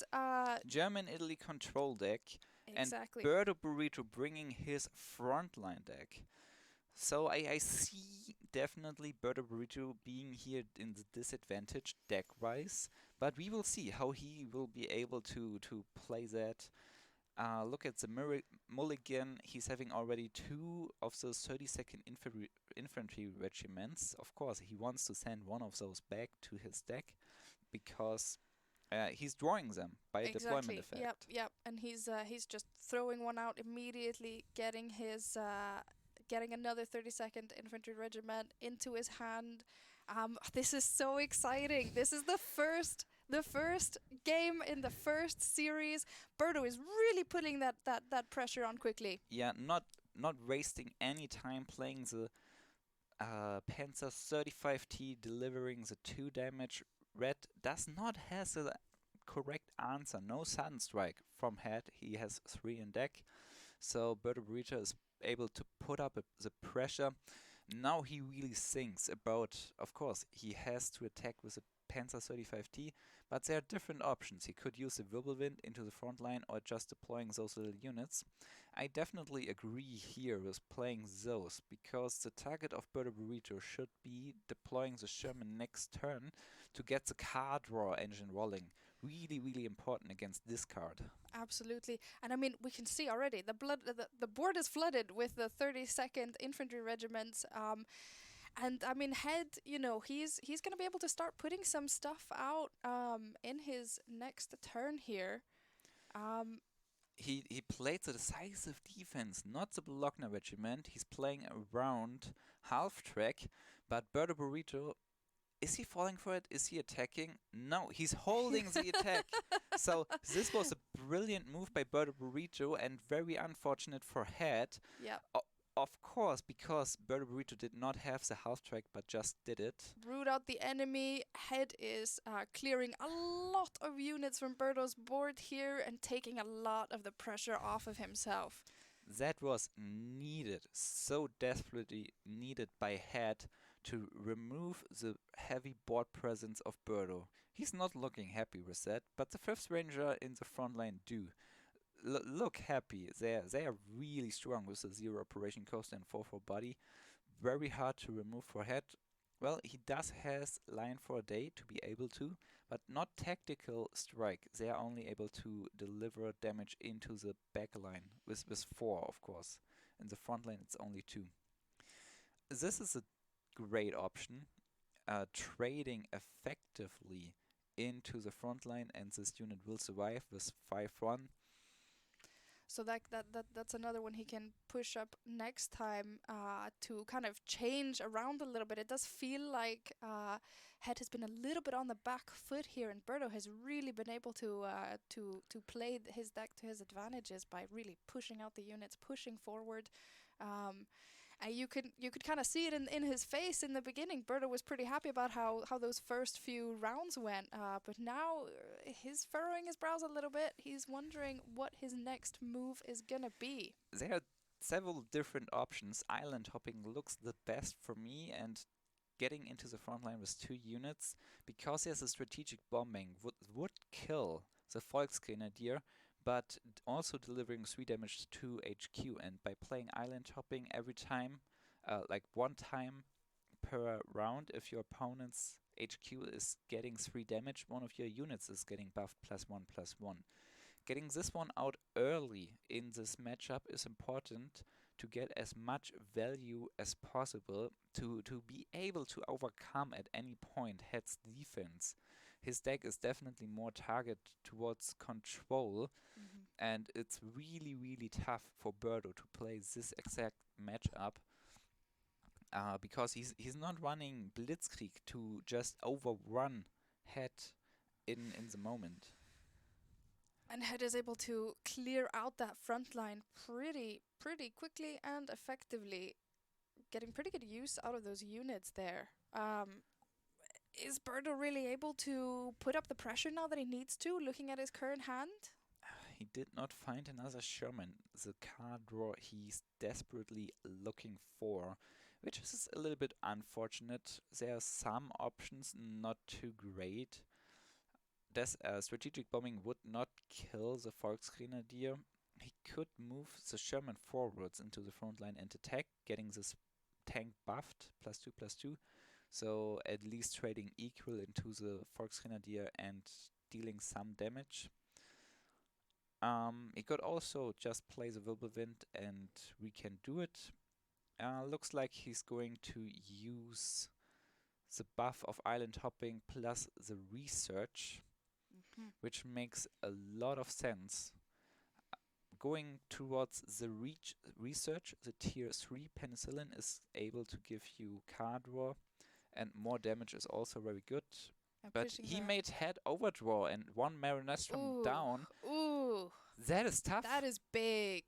his German-Italy control deck, exactly. and BERTO Burrito bringing his frontline deck. So I see definitely BERTO Burrito being here in the disadvantage deck-wise, but we will see how he will be able to play that. Look at the mulligan. He's having already 2 of those 32nd infantry regiments. Of course, he wants to send one of those back to his deck because he's drawing them by a deployment effect. Yep. And he's just throwing one out immediately, getting his getting another 32nd infantry regiment into his hand. This is so exciting. This is the first game in the first series. BERTO is really putting that pressure on quickly. Yeah, not wasting any time playing the Panzer 35T, delivering the 2 damage. Red does not have the correct answer. No Sunstrike from head. He has 3 in deck. So BERTO Burrito is able to put up the pressure. Now he really thinks about, of course, he has to attack with a Panzer 35T, but there are different options. He could use the Wirbelwind into the front line or just deploying those little units. I definitely agree here with playing those, because the target of BERTO Burrito should be deploying the Sherman next turn to get the card draw engine rolling. Really, really important against this card. Absolutely. And I mean, we can see already the board is flooded with the 32nd infantry regiments. And I mean, Head, he's going to be able to start putting some stuff out in his next turn here. He played the decisive defense, not the Bologna regiment. He's playing around half track, but BERTO Burrito, is he falling for it? Is he attacking? No, he's holding the attack. So this was a brilliant move by BERTO Burrito and very unfortunate for Head. Yeah. Of course, because BERTO Burrito did not have the half track, but just did it. Root out the enemy. Head is clearing a lot of units from BERTO's board here and taking a lot of the pressure off of himself. That was needed, so desperately needed by Head to remove the heavy board presence of BERTO. He's not looking happy with that, but the 5th Ranger in the front line do. Look happy. They are really strong with the 0 operation cost and 4/4 body. Very hard to remove for Head. Well, he does has line for a day to be able to, but not tactical strike. They are only able to deliver damage into the back line with 4, of course. In the front line, it's only 2. This is a great option. Trading effectively into the front line, and this unit will survive with 5/1. So that's another one he can push up next time to kind of change around a little bit. It does feel like Head has been a little bit on the back foot here, and BERTO has really been able to play his deck to his advantages by really pushing out the units, pushing forward. And you could kind of see it in his face in the beginning. BERTO was pretty happy about how those first few rounds went, but now he's furrowing his brows a little bit. He's wondering what his next move is gonna be. There are several different options. Island hopping looks the best for me, and getting into the front line with 2 units, because there's a strategic bombing, would kill the Volksgrenadier, but also delivering 3 damage to HQ. And by playing island hopping every time, like 1 time per round, if your opponent's HQ is getting 3 damage, one of your units is getting buffed +1/+1. Getting this one out early in this matchup is important to get as much value as possible to be able to overcome at any point Head's defense. His deck is definitely more targeted towards control, and it's really, really tough for BERTO to play this exact matchup. Because he's not running Blitzkrieg to just overrun Head in the moment. And Head is able to clear out that front line pretty quickly and effectively, getting pretty good use out of those units there. Is BERTO really able to put up the pressure now that he needs to, looking at his current hand? He did not find another Sherman, the card draw he's desperately looking for, which is a little bit unfortunate. There are some options not too great. strategic bombing would not kill the Volksgrenadier. He could move the Sherman forwards into the front line and attack, getting this tank buffed, +2/+2, so at least trading equal into the Volksgrenadier and dealing some damage. He could also just play the Wirbelwind and we can do it. Looks like he's going to use the buff of island hopping plus the research, which makes a lot of sense. Going towards the research, the tier 3 penicillin is able to give you card draw, and more damage is also very good. But he made head overdraw and one Marinestrum down. Ooh. That is tough. That is big.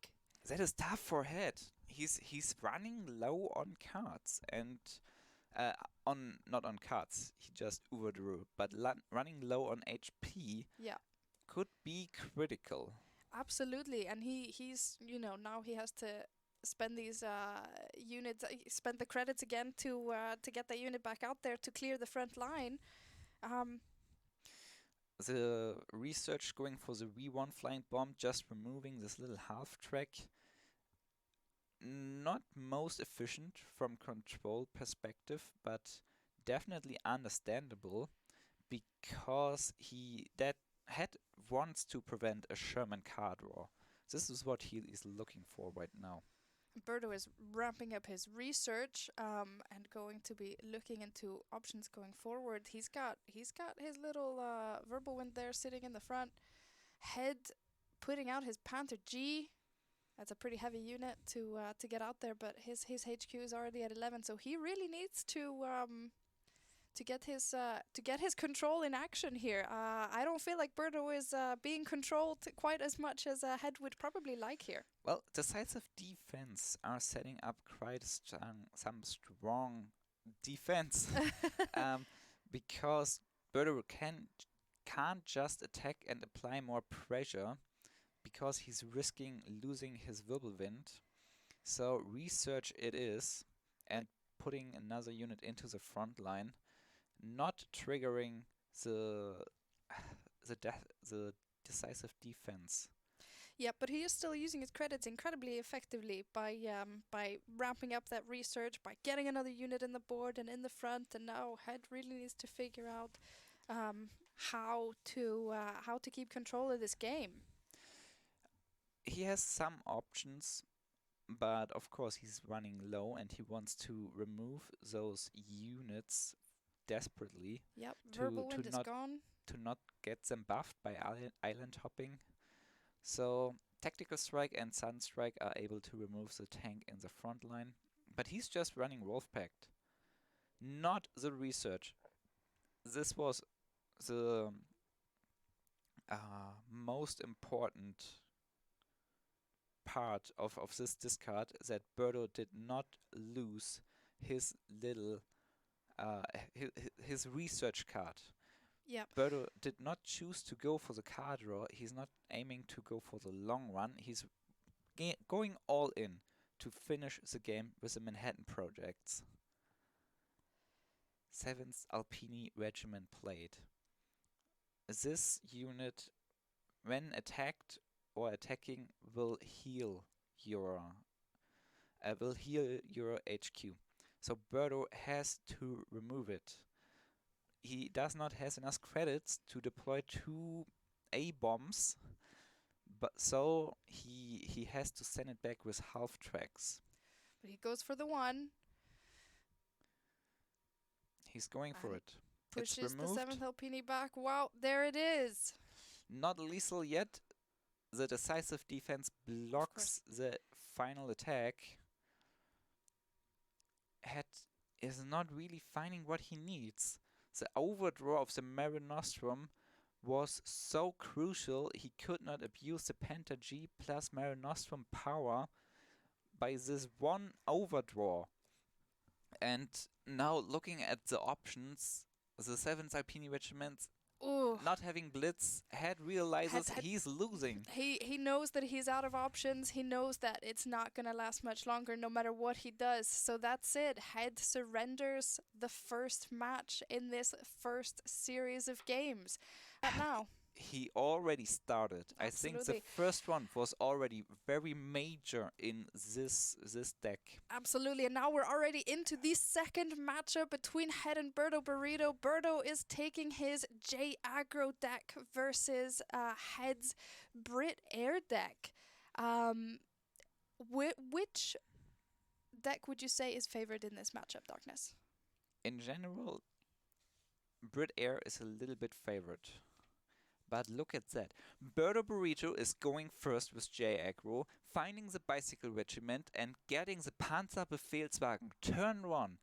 That is tough for head. He's running low on cards and not on cards. He just overdrew, but running low on HP could be critical. Absolutely, and he's now he has to spend these units, spend the credits again to get that unit back out there to clear the front line. The research going for the V1 flying bomb, just removing this little half track. Not most efficient from control perspective, but definitely understandable because that head wants to prevent a Sherman card draw. This is what he is looking for right now. BERTO is ramping up his research and going to be looking into options going forward. He's got his little Wirbelwind there sitting in the front. Head putting out his Panther G. That's a pretty heavy unit to get out there, but his HQ is already at 11, so he really needs to get his control in action here. I don't feel like BERTO is being controlled quite as much as Head would probably like here. Well, decisive defense are setting up quite some strong defense because BERTO can't just attack and apply more pressure because he's risking losing his Wirbelwind. So research it is and putting another unit into the front line, not triggering the decisive defense. Yeah, but he is still using his credits incredibly effectively by ramping up that research, by getting another unit in the board and in the front, and now Head really needs to figure out how to keep control of this game. He has some options, but of course he's running low and he wants to remove those units desperately. Yep, Wirbelwind is gone. To not get them buffed by island hopping. So Tactical Strike and Sun Strike are able to remove the tank in the front line, but he's just running Wolf Pact, not the research. This was the most important part of this discard, that BERTO did not lose his little his research card. Yeah. BERTO did not choose to go for the card draw. He's not aiming to go for the long run. He's going all in to finish the game with the Manhattan projects. 7th Alpini Regiment played. This unit, when attacked or attacking, will heal your HQ. So BERTO has to remove it. He does not have enough credits to deploy 2 A-bombs, but so he has to send it back with half tracks. But he goes for the 1. He's going for it. Pushes the 7th Alpini back. Wow, there it is. Not lethal yet. The decisive defense blocks the final attack. Head is not really finding what he needs. The overdraw of the Marinostrum was so crucial, he could not abuse the Panther G plus Marinostrum power by this one overdraw. And now looking at the options, the 7th Alpini Regiment not having Blitz, Head realizes he's losing. He knows that he's out of options. He knows that it's not going to last much longer no matter what he does. So that's it. Head surrenders the first match in this first series of games. Now. He already started. I think the Absolutely. first one was already very major in this deck. Absolutely, and now we're already into the second matchup between Head and BURRITO. BURRITO is taking his J aggro deck versus Head's Brit Air deck. Which deck would you say is favored in this matchup, Darkness? In general, Brit Air is a little bit favored. But look at that. BURRITO is going first with J aggro, finding the Bicycle Regiment and getting the Panzerbefehlswagen turn 1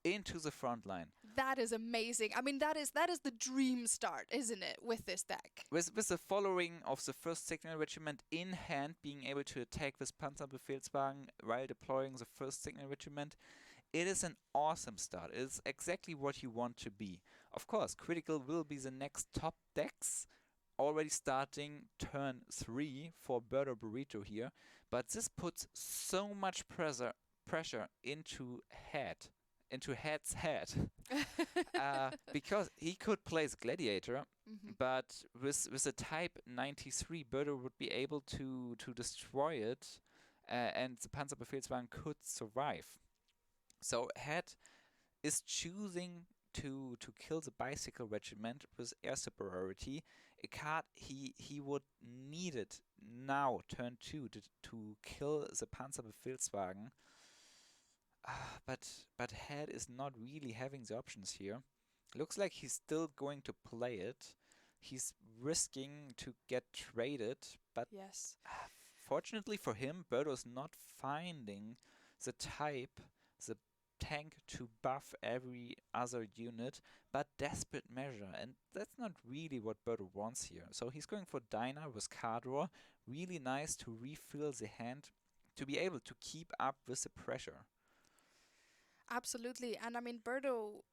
into the front line. That is amazing. I mean, that is the dream start, isn't it, with this deck? With the following of the first Signal Regiment in hand, being able to attack with Panzerbefehlswagen while deploying the first Signal Regiment, it is an awesome start. It is exactly what you want to be. Of course, Critical will be the next top decks, already starting turn 3 for BURRITO here, but this puts so much pressure into Head's head, because he could play the Gladiator, but with a type 93, BURRITO would be able to destroy it, and the Panzerbefehlswagen could survive. So Head is choosing to kill the Bicycle Regiment with air superiority, a card he would need it now, turn 2, to kill the Panzerbefehlswagen. But Head is not really having the options here. Looks like he's still going to play it. He's risking to get traded, but yes. Fortunately for him, BERTO is not finding the type, the tank to buff every other unit, but Desperate Measure, and that's not really what BERTO wants here. So he's going for Dyna with card draw, really nice to refill the hand, to be able to keep up with the pressure. Absolutely, and I mean, BERTO,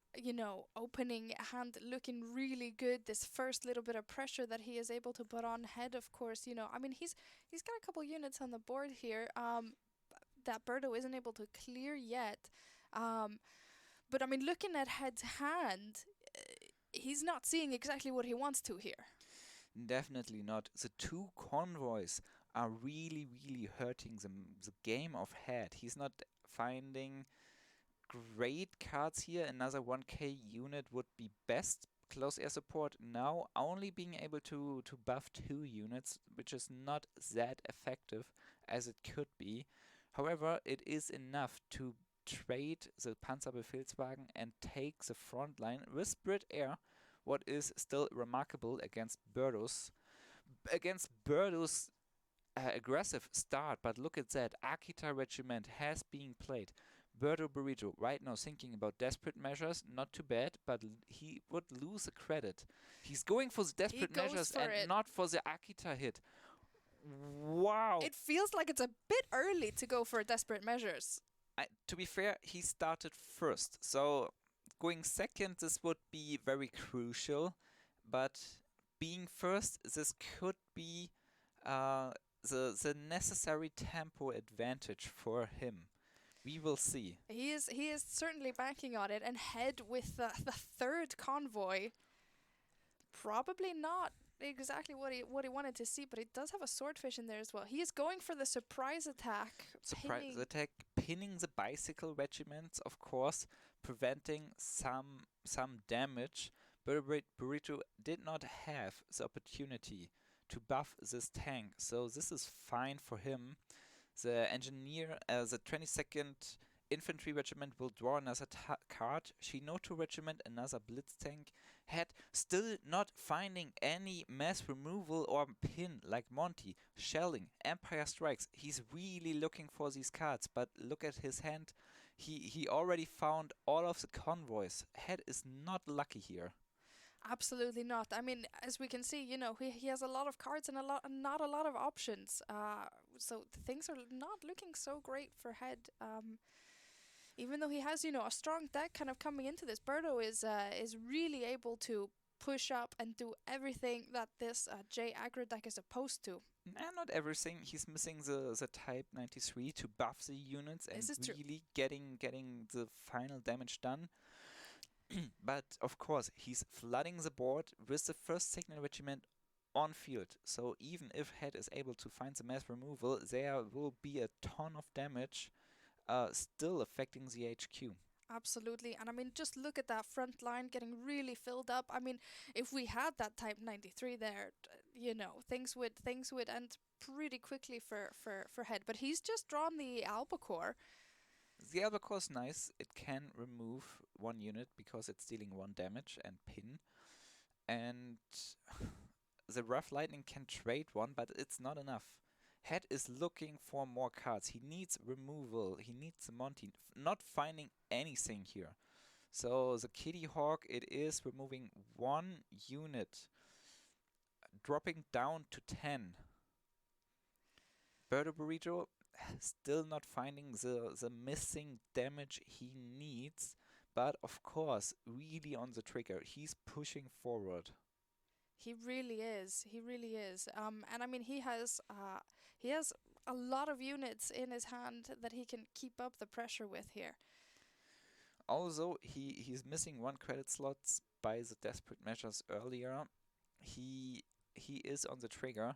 opening hand looking really good. This first little bit of pressure that he is able to put on Head, of course, I mean, he's got a couple units on the board here that BERTO isn't able to clear yet. But I mean, looking at Head's hand, he's not seeing exactly what he wants to here. Definitely not. The two convoys are really, really hurting the game of Head. He's not finding great cards here. Another 1k unit would be best. Close air support now only being able to buff 2 units, which is not that effective as it could be. However, it is enough to trade the Panzerbefehlswagen and take the front line with Brit Air, what is still remarkable against BERTO's aggressive start. But look at that, Akita Regiment has been played. BURRITO right now thinking about Desperate Measures, not too bad, but he would lose a credit. He's going for the Desperate Measures and not for the Akita hit. Wow. It feels like it's a bit early to go for Desperate Measures. To be fair, he started first, so going second, this would be very crucial, but being first, this could be the necessary tempo advantage for him. We will see. He is certainly banking on it, and Head with the third convoy. Probably not exactly what he wanted to see, but he does have a swordfish in there as well. He is going for the surprise attack. Surprise attack, pinning the Bicycle Regiments, of course, preventing some damage. BURRITO did not have the opportunity to buff this tank, so this is fine for him. The engineer, the 22nd Infantry Regiment will draw another card. Shinoto Regiment, another Blitz tank. Head still not finding any mass removal or pin like Monty. Shelling, Empire Strikes. He's really looking for these cards, but look at his hand. He already found all of the convoys. Head is not lucky here. Absolutely not. I mean, as we can see, he has a lot of cards and not a lot of options. So things are not looking so great for Head. Even though he has, a strong deck kind of coming into this, BERTO is really able to push up and do everything that this J aggro deck is supposed to. Not everything. He's missing the type 93 to buff the units and really getting the final damage done. But of course, he's flooding the board with the first signal regiment on field. So even if Het is able to find the mass removal, there will be a ton of damage still affecting the HQ. Absolutely. And I mean, just look at that front line getting really filled up. I mean, if we had that Type 93 there, things would end pretty quickly for Het. But he's just drawn the albacore. The Albacore is nice. It can remove one unit because it's dealing one damage and pin. And the Rough Lightning can trade one, but it's not enough. Het is looking for more cards. He needs removal. He needs the Monty. Not finding anything here. So the Kitty Hawk, it is removing one unit, dropping down to 10. BERTO Burrito still not finding the missing damage he needs, but of course, really on the trigger. He's pushing forward. He really is. He really is. And I mean, he has a lot of units in his hand that he can keep up the pressure with here. Although he's missing one credit slot by the desperate measures earlier, he is on the trigger.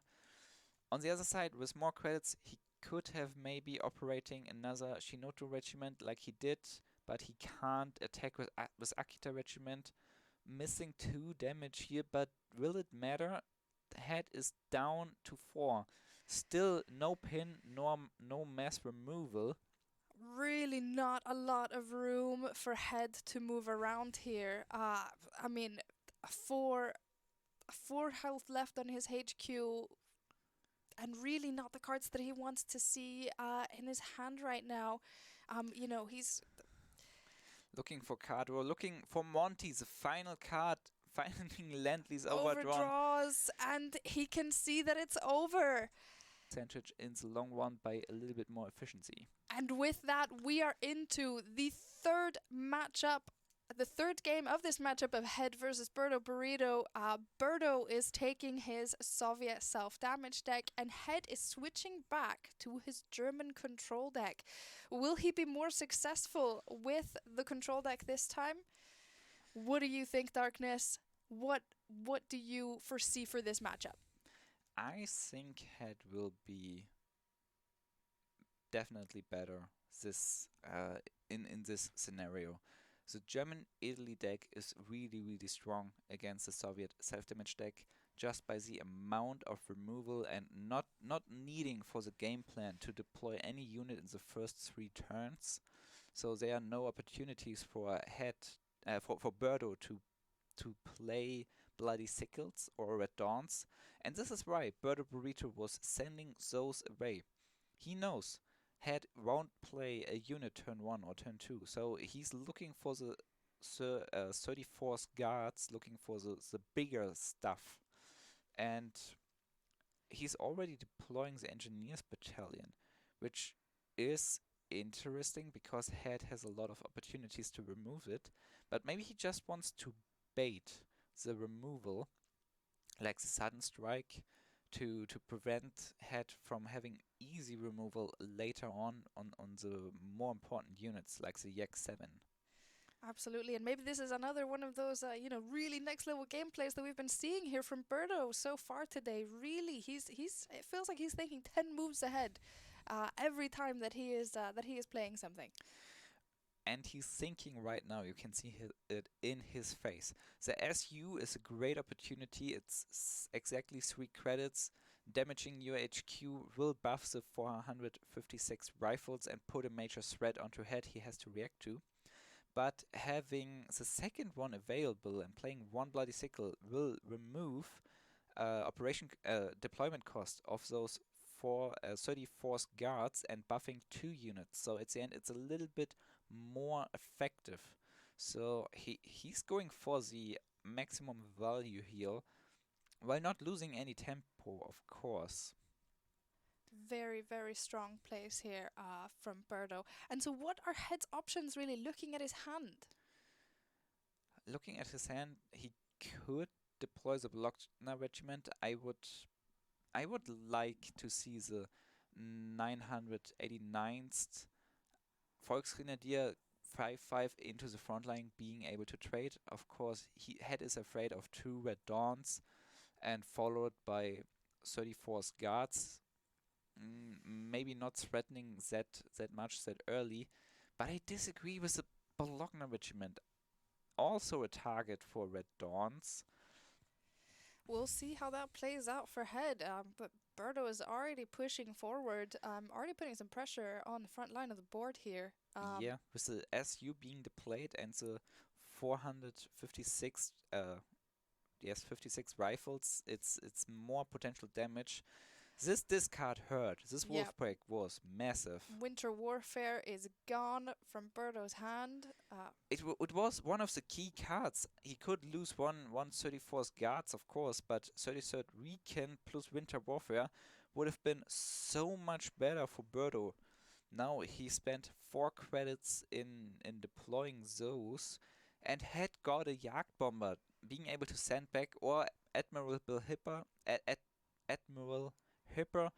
On the other side, with more credits, he could have maybe operating another Shinoto regiment like he did, but he can't attack with Akita regiment. Missing 2 damage here, but will it matter? The Het is down to 4. Still no pin, nor no mass removal. Really not a lot of room for Het to move around here. I mean, four health left on his HQ, and really not the cards that he wants to see in his hand right now. He's Looking for card draw, looking for Monty, the final card, finding Landly's overdrawn. overdraws, and he can see that it's over. Percentage in the long run by a little bit more efficiency. And with that, we are into the third matchup, the third game of this matchup of Het versus BERTO Burrito. BERTO is taking his Soviet self-damage deck, and Het is switching back to his German control deck. Will he be more successful with the control deck this time? What do you think, Darkness? What do you foresee for this matchup? I think Het will be definitely better in this scenario. The German Italy deck is really strong against the Soviet self-damage deck just by the amount of removal and not needing for the game plan to deploy any unit in the first 3 turns. So there are no opportunities for for BERTO to play Bloody Sickles or Red Dawns, and this is why BERTO Burrito was sending those away. He knows Het won't play a unit turn 1 or turn 2, so he's looking for the 34th guards, looking for the bigger stuff. And he's already deploying the Engineers Battalion, which is interesting because Het has a lot of opportunities to remove it, but maybe he just wants to bait the removal, like the sudden strike, to prevent Het from having easy removal later on the more important units like the Yak 7. Absolutely, and maybe this is another one of those, really next level gameplays that we've been seeing here from BERTO so far today. Really, it feels like he's thinking 10 moves ahead every time that he is playing something. And he's thinking right now, you can see it in his face. The SU is a great opportunity. It's exactly 3 credits. Damaging your HQ will buff the 456 rifles and put a major threat onto Het he has to react to. But having the second one available and playing 1 Bloody Sickle will remove deployment cost of those 34th guards and buffing 2 units. So at the end, it's a little bit more effective. So he's going for the maximum value here while not losing any tempo, of course. Very, very strong plays here from BERTO. And so what are Het's options really looking at his hand? Looking at his hand, he could deploy the Blockner regiment. I would like to see the 989th Volksgrenadier 5-5 into the front line, being able to trade. Of course, Head is afraid of 2 red dawns and followed by 34's guards. Maybe not threatening that much that early, but I disagree with the Bologna regiment. Also a target for red dawns. We'll see how that plays out for Head. But BERTO is already pushing forward, already putting some pressure on the front line of the board here. Yeah, with the SU being deployed and the 456 56 rifles, it's more potential damage. This discard hurt. This Yep. Wolfpack was massive. Winter Warfare is gone from BERTO's hand. It was one of the key cards. He could lose one 34's guards, of course, but 33rd Recon plus Winter Warfare would have been so much better for BERTO. Now he spent 4 credits in deploying those and had got a Jagdbomber, being able to send back, or Admiral Bill Hipper. Admiral Hipper.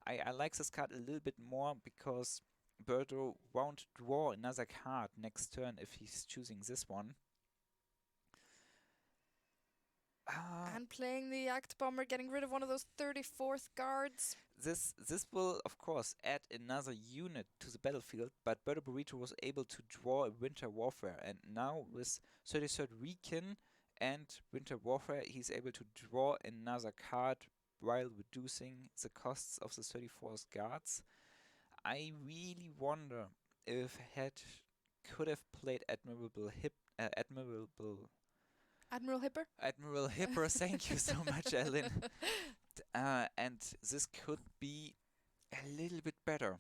I like this card a little bit more because BERTO won't draw another card next turn if he's choosing this one. And playing the Jagdbomber, getting rid of one of those 34th guards. This will, of course, add another unit to the battlefield, but BURRITO was able to draw a Winter Warfare, and now with 33rd Recon and Winter Warfare, he's able to draw another card while reducing the costs of the 34th guards. I really wonder if Head could have played Admiral Hipper, thank you so much, Ellen. And this could be a little bit better.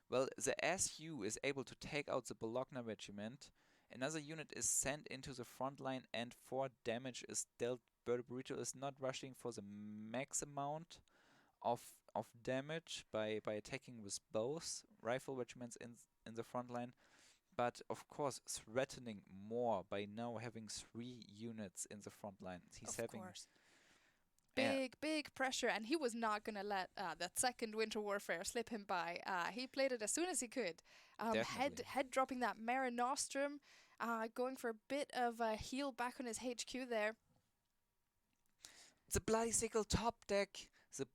Well, the SU is able to take out the Bologna regiment. Another unit is sent into the front line and 4 damage is dealt. BURRITO is not rushing for the max amount of damage by attacking with both rifle regiments in the front line, but of course threatening more by now having 3 units in the front line. He's having big pressure, and he was not going to let that second Winter Warfare slip him by. He played it as soon as he could. Head dropping that Mare Nostrum, going for a bit of a heal back on his HQ there. The Bloody Sickle top deck, the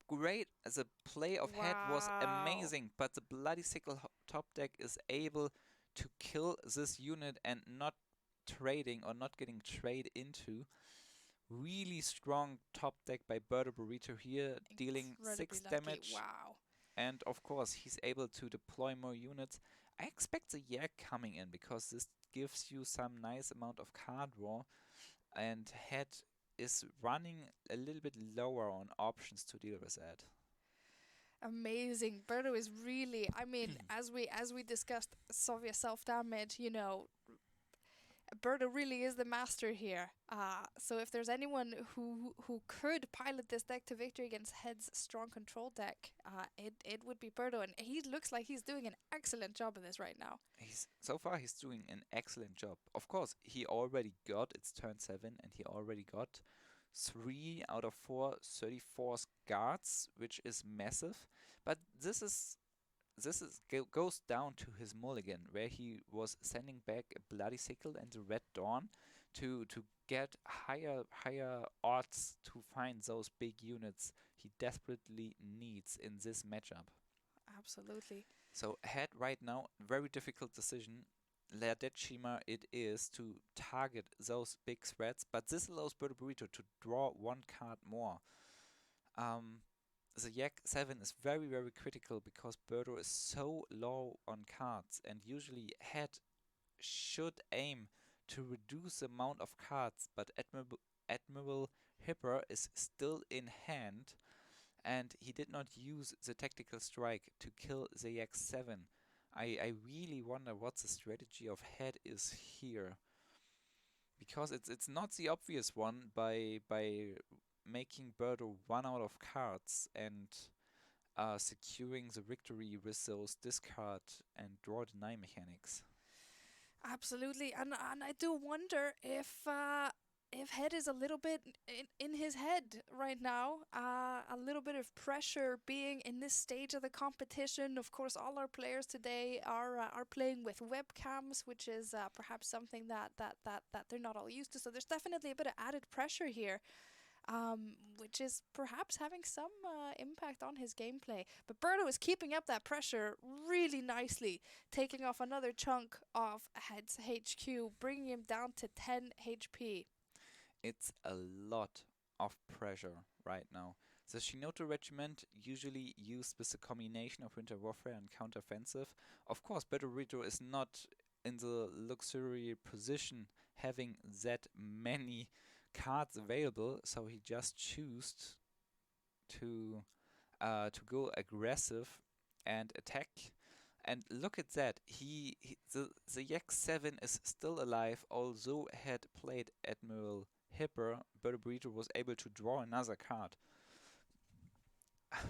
play of Head was amazing, but the Bloody Sickle top deck is able to kill this unit and not trading or not getting trade into. Really strong top deck by BURRITO here, dealing 6 damage. Wow. And of course, he's able to deploy more units. I expect the Yak coming in because this gives you some nice amount of card draw, and Head is running a little bit lower on options to deal with that. Amazing. BERTO is really, I mean, as we discussed Soviet self-damage, you know, BERTO really is the master here. So if there's anyone who could pilot this deck to victory against Head's strong control deck, it would be BERTO, and he looks like he's doing an excellent job of this right now. So far he's doing an excellent job. Of course, he already got, it's turn 7, and he already got 3 out of 4 34th guards, which is massive. But this goes down to his mulligan, where he was sending back a Bloody Sickle and a Red Dawn to get higher odds to find those big units he desperately needs in this matchup. Absolutely. So Head right now, very difficult decision. Ladechima it is to target those big threats, but this allows BURRITO to draw 1 card more. The Yak 7 is very, very critical because BERTO is so low on cards, and usually Head should aim to reduce the amount of cards, but Admiral Hipper is still in hand, and he did not use the tactical strike to kill the Yak 7. I really wonder what the strategy of Head is here, because it's not the obvious one by making BERTO run out of cards and securing the victory with those discard and draw deny mechanics. Absolutely, and I do wonder if if Head is a little bit in his head right now, a little bit of pressure being in this stage of the competition. Of course, all our players today are playing with webcams, which is perhaps something that they're not all used to. So there's definitely a bit of added pressure here, which is perhaps having some impact on his gameplay. But BERTO is keeping up that pressure really nicely, taking off another chunk of Head's HQ, bringing him down to 10 HP. It's a lot of pressure right now. The Shinoto regiment, usually used with a combination of winter warfare and counteroffensive. Of course, BURRITO is not in the luxury position having that many cards available, so he just chose to go aggressive and attack. And look at that, the Yak 7 is still alive, although had played Admiral Hipper, BURRITO was able to draw another card.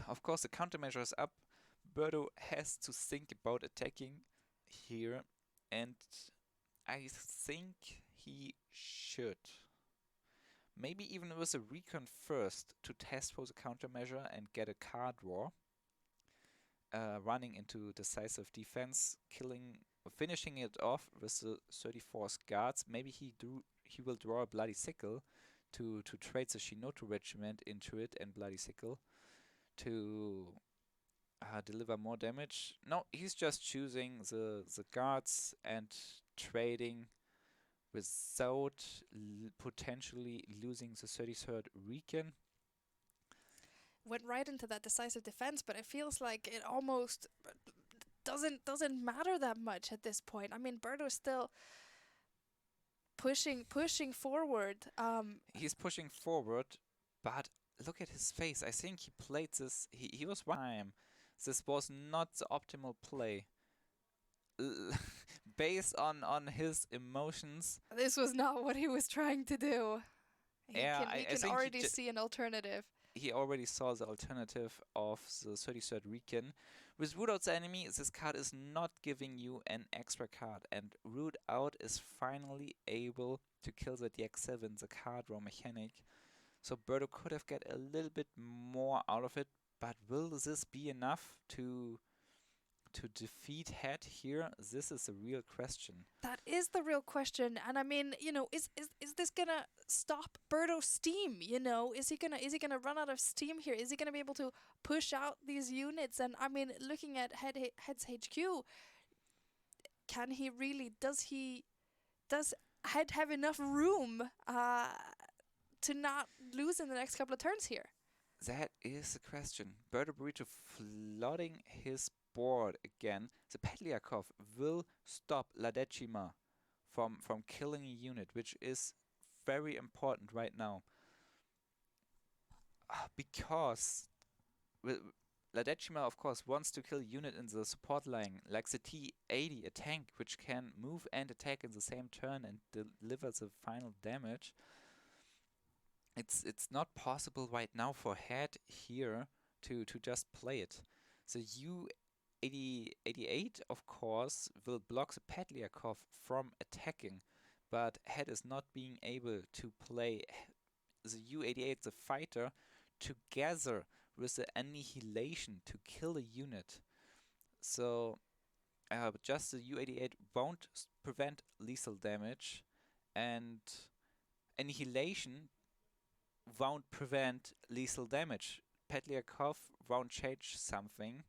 Of course, the countermeasure is up. BERTO has to think about attacking here, and I think he should. Maybe even with a recon first to test for the countermeasure and get a card draw. Running into decisive defense, finishing it off with the 34th guards. Maybe he will draw a Bloody Sickle to trade the Shinoto regiment into it and Bloody Sickle to deliver more damage. No, he's just choosing the guards and trading without potentially losing the 33rd recon. Went right into that decisive defense, but it feels like it almost doesn't matter that much at this point. I mean, BERTO's still pushing forward. He's pushing forward, but look at his face. I think he played this. He was one time. This was not the optimal play. Based on his emotions. This was not what he was trying to do. He can already see an alternative. He already saw the alternative of the 33rd recon. With Root Out's enemy, this card is not giving you an extra card, and Root Out is finally able to kill the DX7, the card draw mechanic. So BERTO could have got a little bit more out of it, but will this be enough to defeat Head here? This is a real question. That is the real question, and I mean, you know, is this gonna stop BERTO's steam? You know, is he gonna run out of steam here? Is he gonna be able to push out these units? And I mean, looking at Head's HQ, can he really? Does Head have enough room to not lose in the next couple of turns here? That is the question. BURRITO flooding his board again. The Petliakov will stop La Decima from killing a unit, which is very important right now. Because La Decima, of course, wants to kill a unit in the support line, like the T-80, a tank which can move and attack in the same turn and deliver the final damage. It's not possible right now for Head here to just play it. The U-88, of course, will block the Petliakov from attacking, but Head is not being able to play the U-88, the fighter, together with the annihilation to kill a unit. So just the U-88 won't prevent lethal damage, and annihilation won't prevent lethal damage. Petliakov won't change something.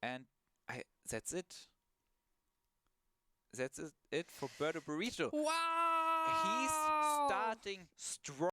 And that's it. That's it for BERTO. Wow! He's starting strong.